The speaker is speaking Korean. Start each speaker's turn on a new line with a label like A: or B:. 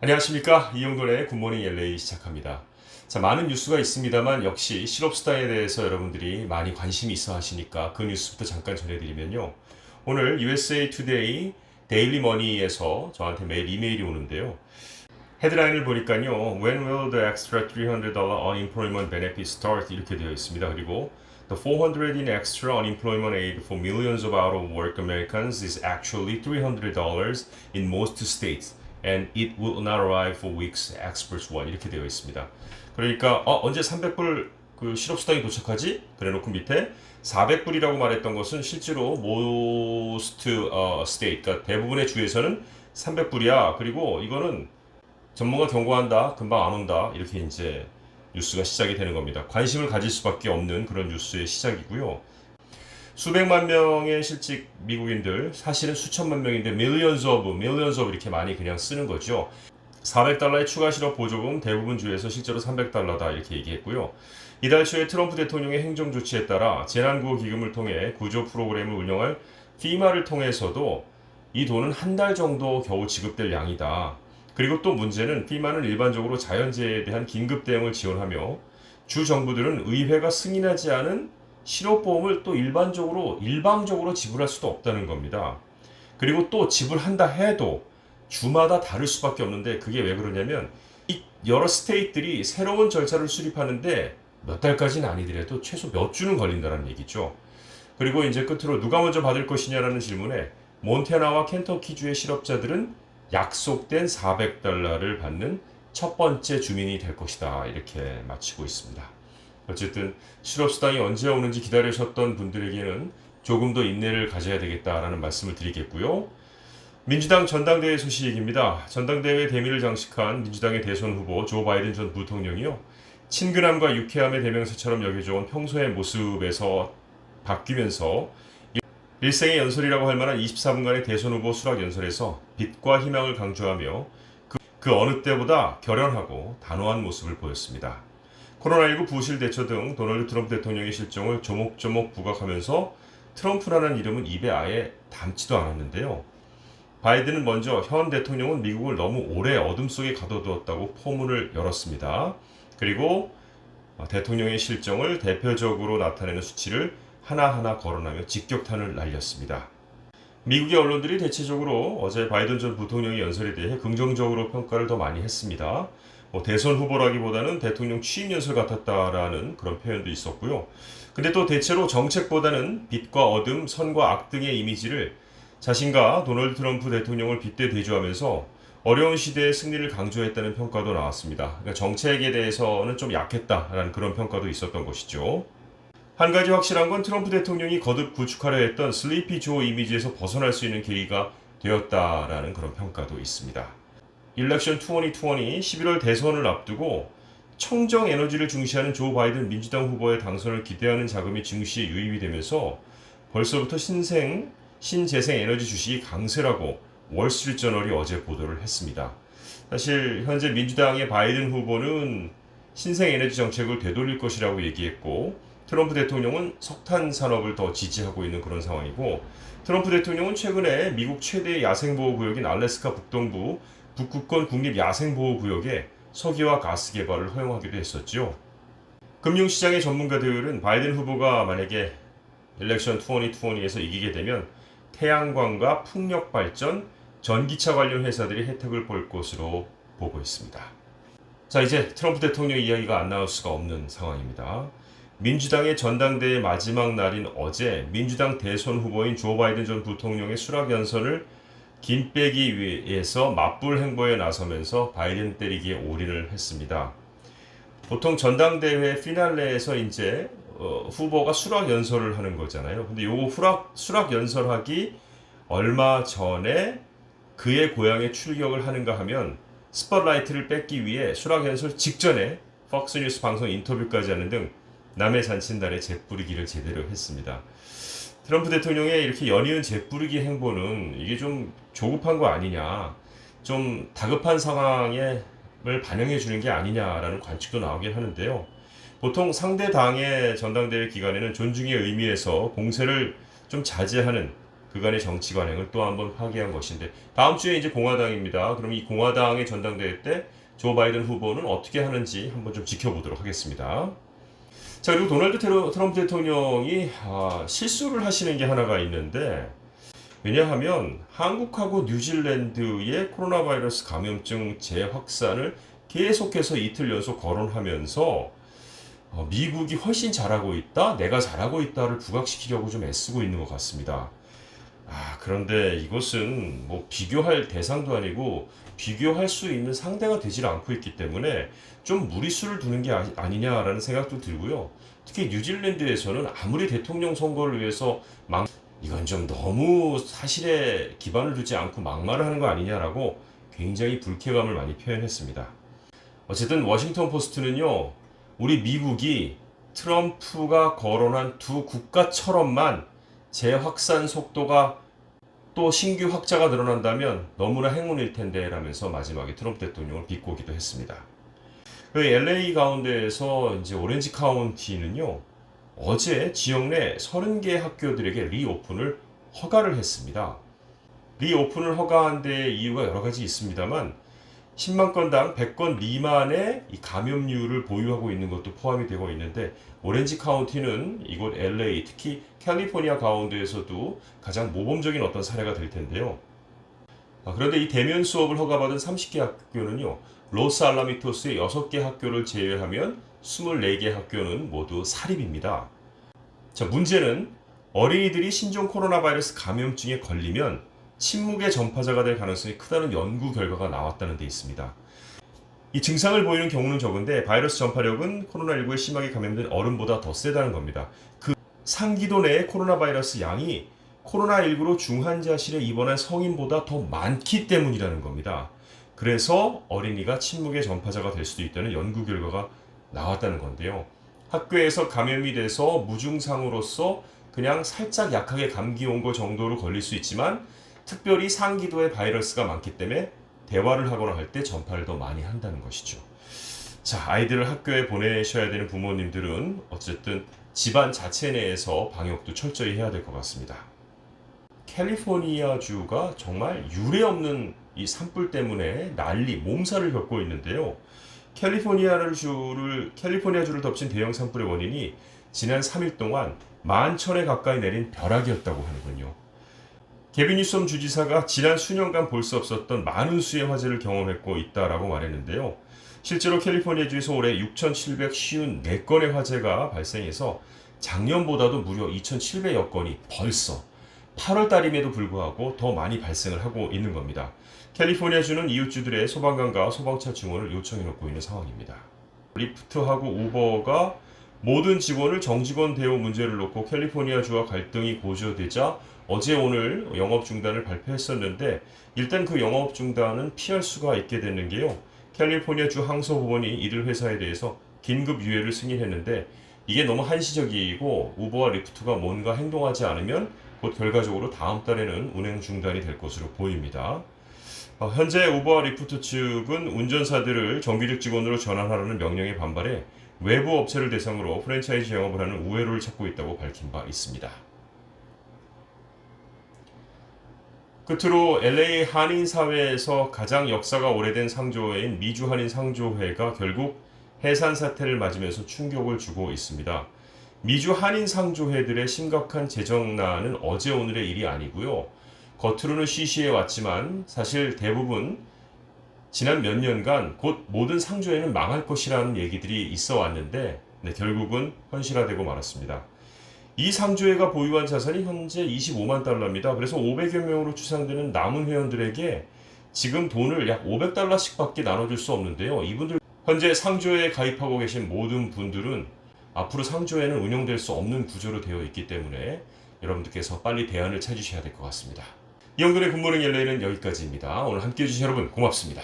A: 안녕하십니까. 이영돈의 굿모닝 LA 시작합니다. 자, 많은 뉴스가 있습니다만 역시 실업수당에 대해서 여러분들이 많이 관심이 있어 하시니까 그 뉴스부터 잠깐 전해드리면요. 오늘 USA Today 데일리 머니에서 저한테 매일 이메일이 오는데요. 헤드라인을 보니까요. When will the extra $300 unemployment benefit start? 이렇게 되어 있습니다. 그리고 The 400 in extra unemployment aid for millions of out-of-work Americans is actually $300 in most states, and it will not arrive for weeks, experts warn. 이렇게 되어 있습니다. 그러니까 언제 300불 그 실업수당이 도착하지? 그래놓고 밑에 400불이라고 말했던 것은 실제로 most state, 그러니까 대부분의 주에서는 300불이야. 그리고 이거는 전문가 경고한다, 금방 안 온다, 이렇게 이제 뉴스가 시작이 되는 겁니다. 관심을 가질 수밖에 없는 그런 뉴스의 시작이고요. 수백만 명의 실직 미국인들, 사실은 수천만 명인데 millions of 이렇게 많이 그냥 쓰는 거죠. 400달러의 추가 실업 보조금 대부분 주에서 실제로 300달러다 이렇게 얘기했고요. 이달 초에 트럼프 대통령의 행정 조치에 따라 재난구호 기금을 통해 구조 프로그램을 운영할 FEMA를 통해서도 이 돈은 한 달 정도 겨우 지급될 양이다. 그리고 또 문제는 FEMA는 일반적으로 자연재해에 대한 긴급 대응을 지원하며 주 정부들은 의회가 승인하지 않은 실업보험을 또 일방적으로 지불할 수도 없다는 겁니다. 그리고 또 지불한다 해도 주마다 다를 수밖에 없는데 그게 왜 그러냐면 이 여러 스테이트들이 새로운 절차를 수립하는데 몇 달까지는 아니더라도 최소 몇 주는 걸린다는 얘기죠. 그리고 이제 끝으로 누가 먼저 받을 것이냐라는 질문에 몬태나와 켄터키주의 실업자들은 약속된 400달러를 받는 첫 번째 주민이 될 것이다. 이렇게 마치고 있습니다. 어쨌든 실업수당이 언제 오는지 기다리셨던 분들에게는 조금 더 인내를 가져야 되겠다라는 말씀을 드리겠고요. 민주당 전당대회 소식입니다. 전당대회 대미를 장식한 민주당의 대선 후보 조 바이든 전 부통령이요. 친근함과 유쾌함의 대명사처럼 여겨져온 평소의 모습에서 바뀌면서 일생의 연설이라고 할 만한 24분간의 대선 후보 수락 연설에서 빛과 희망을 강조하며 그 어느 때보다 결연하고 단호한 모습을 보였습니다. 코로나19 부실 대처 등 도널드 트럼프 대통령의 실정을 조목조목 부각하면서 트럼프라는 이름은 입에 아예 담지도 않았는데요. 바이든은 먼저 현 대통령은 미국을 너무 오래 어둠 속에 가둬두었다고 포문을 열었습니다. 그리고 대통령의 실정을 대표적으로 나타내는 수치를 하나하나 거론하며 직격탄을 날렸습니다. 미국의 언론들이 대체적으로 어제 바이든 전 부통령의 연설에 대해 긍정적으로 평가를 더 많이 했습니다. 대선 후보라기보다는 대통령 취임 연설 같았다라는 그런 표현도 있었고요. 근데 또 대체로 정책보다는 빛과 어둠, 선과 악 등의 이미지를 자신과 도널드 트럼프 대통령을 빗대 대조하면서 어려운 시대의 승리를 강조했다는 평가도 나왔습니다. 그러니까 정책에 대해서는 좀 약했다라는 그런 평가도 있었던 것이죠. 한 가지 확실한 건 트럼프 대통령이 거듭 구축하려 했던 슬리피 조 이미지에서 벗어날 수 있는 계기가 되었다라는 그런 평가도 있습니다. 일렉션 2020 11월 대선을 앞두고 청정 에너지를 중시하는 조 바이든 민주당 후보의 당선을 기대하는 자금이 증시에 유입이 되면서 벌써부터 신재생 에너지 주식이 강세라고 월스트리트저널이 어제 보도를 했습니다. 사실 현재 민주당의 바이든 후보는 신생에너지 정책을 되돌릴 것이라고 얘기했고 트럼프 대통령은 석탄 산업을 더 지지하고 있는 그런 상황이고 트럼프 대통령은 최근에 미국 최대의 야생보호구역인 알래스카 북동부 북극권 국립야생보호구역에 석유와 가스 개발을 허용하기도 했었죠. 금융시장의 전문가들은 바이든 후보가 만약에 일렉션 2020에서 이기게 되면 태양광과 풍력발전, 전기차 관련 회사들이 혜택을 볼 것으로 보고 있습니다. 자, 이제 트럼프 대통령 이야기가 안 나올 수가 없는 상황입니다. 민주당의 전당대회 마지막 날인 어제 민주당 대선 후보인 조 바이든 전 부통령의 수락 연설을 김 빼기 위해서 맞불 행보에 나서면서 바이든 때리기에 올인을 했습니다. 보통 전당대회 피날레에서 이제 후보가 수락 연설을 하는 거잖아요. 근데 요거 수락 연설하기 얼마 전에 그의 고향에 출격을 하는가 하면 스팟라이트를 뺏기 위해 수락 연설 직전에 폭스뉴스 방송 인터뷰까지 하는 등 남의 잔칫날에 재뿌리기를 제대로 했습니다. 트럼프 대통령의 이렇게 연이은 재뿌리기 행보는 이게 좀 조급한 거 아니냐, 좀 다급한 상황을 반영해 주는 게 아니냐라는 관측도 나오긴 하는데요. 보통 상대 당의 전당대회 기간에는 존중의 의미에서 공세를 좀 자제하는 그간의 정치 관행을 또 한번 파기한 것인데 다음 주에 이제 공화당입니다. 그럼 이 공화당의 전당대회 때 조 바이든 후보는 어떻게 하는지 한번 좀 지켜보도록 하겠습니다. 자, 그리고 도널드 트럼프 대통령이 실수를 하시는 게 하나가 있는데 왜냐하면 한국하고 뉴질랜드의 코로나 바이러스 감염증 재확산을 계속해서 이틀 연속 거론하면서 미국이 훨씬 잘하고 있다, 내가 잘하고 있다를 부각시키려고 좀 애쓰고 있는 것 같습니다. 그런데 이것은 뭐 비교할 대상도 아니고 비교할 수 있는 상대가 되질 않고 있기 때문에 좀 무리수를 두는 게 아니냐라는 생각도 들고요. 특히 뉴질랜드에서는 아무리 대통령 선거를 위해서 이건 좀 너무 사실에 기반을 두지 않고 막말을 하는 거 아니냐라고 굉장히 불쾌감을 많이 표현했습니다. 어쨌든 워싱턴 포스트는요, 우리 미국이 트럼프가 거론한 두 국가처럼만 재확산 속도가 또 신규 확자가 늘어난다면 너무나 행운일 텐데 라면서 마지막에 트럼프 대통령을 비꼬기도 했습니다. 그 LA 가운데에서 이제 오렌지 카운티는요, 어제 지역 내 30개 학교들에게 리오픈을 허가를 했습니다. 리오픈을 허가한 데의 이유가 여러 가지 있습니다만 10만 건당 100건 미만의 이 감염률을 보유하고 있는 것도 포함이 되고 있는데 오렌지 카운티는 이곳 LA 특히 캘리포니아 가운데에서도 가장 모범적인 어떤 사례가 될 텐데요. 그런데 이 대면 수업을 허가받은 30개 학교는요, 로스 알라미토스의 6개 학교를 제외하면 24개 학교는 모두 사립입니다. 자, 문제는 어린이들이 신종 코로나 바이러스 감염증에 걸리면 침묵의 전파자가 될 가능성이 크다는 연구 결과가 나왔다는 데 있습니다. 이 증상을 보이는 경우는 적은데 바이러스 전파력은 코로나19에 심하게 감염된 어른보다 더 세다는 겁니다. 그 상기도 내의 코로나 바이러스 양이 코로나19로 중환자실에 입원한 성인보다 더 많기 때문이라는 겁니다. 그래서 어린이가 침묵의 전파자가 될 수도 있다는 연구 결과가 나왔다는 건데요. 학교에서 감염이 돼서 무증상으로서 그냥 살짝 약하게 감기 온 거 정도로 걸릴 수 있지만 특별히 상기도에 바이러스가 많기 때문에 대화를 하거나 할 때 전파를 더 많이 한다는 것이죠. 자, 아이들을 학교에 보내셔야 되는 부모님들은 어쨌든 집안 자체 내에서 방역도 철저히 해야 될 것 같습니다. 캘리포니아주가 정말 유례없는 이 산불 때문에 난리, 몸살을 겪고 있는데요. 캘리포니아주를 덮친 대형 산불의 원인이 지난 3일 동안 11,000에 가까이 내린 벼락이었다고 하는군요. 게빈 뉴섬 주지사가 지난 수년간 볼 수 없었던 많은 수의 화재를 경험했고 있다라고 말했는데요. 실제로 캘리포니아주에서 올해 6,754건의 화재가 발생해서 작년보다도 무려 2,700여 건이 벌써 8월 달임에도 불구하고 더 많이 발생을 하고 있는 겁니다. 캘리포니아주는 이웃주들의 소방관과 소방차 증원을 요청해 놓고 있는 상황입니다. 리프트하고 우버가 모든 직원을 정직원 대우 문제를 놓고 캘리포니아주와 갈등이 고조되자 어제 오늘 영업 중단을 발표했었는데 일단 그 영업 중단은 피할 수가 있게 되는 게요. 캘리포니아주 항소법원이 이들 회사에 대해서 긴급 유예를 승인했는데 이게 너무 한시적이고 우버와 리프트가 뭔가 행동하지 않으면 곧 결과적으로 다음 달에는 운행 중단이 될 것으로 보입니다. 현재 우버와 리프트 측은 운전사들을 정규직 직원으로 전환하라는 명령에 반발해 외부 업체를 대상으로 프랜차이즈 영업을 하는 우회로를 찾고 있다고 밝힌 바 있습니다. 끝으로 LA 한인사회에서 가장 역사가 오래된 상조회인 미주 한인 상조회가 결국 해산 사태를 맞으면서 충격을 주고 있습니다. 미주 한인 상조회들의 심각한 재정난은 어제 오늘의 일이 아니고요. 겉으로는 시시해 왔지만 사실 대부분 지난 몇 년간 곧 모든 상조회는 망할 것이라는 얘기들이 있어 왔는데 결국은 현실화되고 말았습니다. 이 상조회가 보유한 자산이 현재 25만 달러입니다. 그래서 500여 명으로 추산되는 남은 회원들에게 지금 돈을 약 500달러씩 밖에 나눠줄 수 없는데요. 이분들 현재 상조회에 가입하고 계신 모든 분들은 앞으로 상조회는 운영될 수 없는 구조로 되어 있기 때문에 여러분들께서 빨리 대안을 찾으셔야 될 것 같습니다. 이영돈의 굿모닝 LA는 여기까지입니다. 오늘 함께해 주신 여러분 고맙습니다.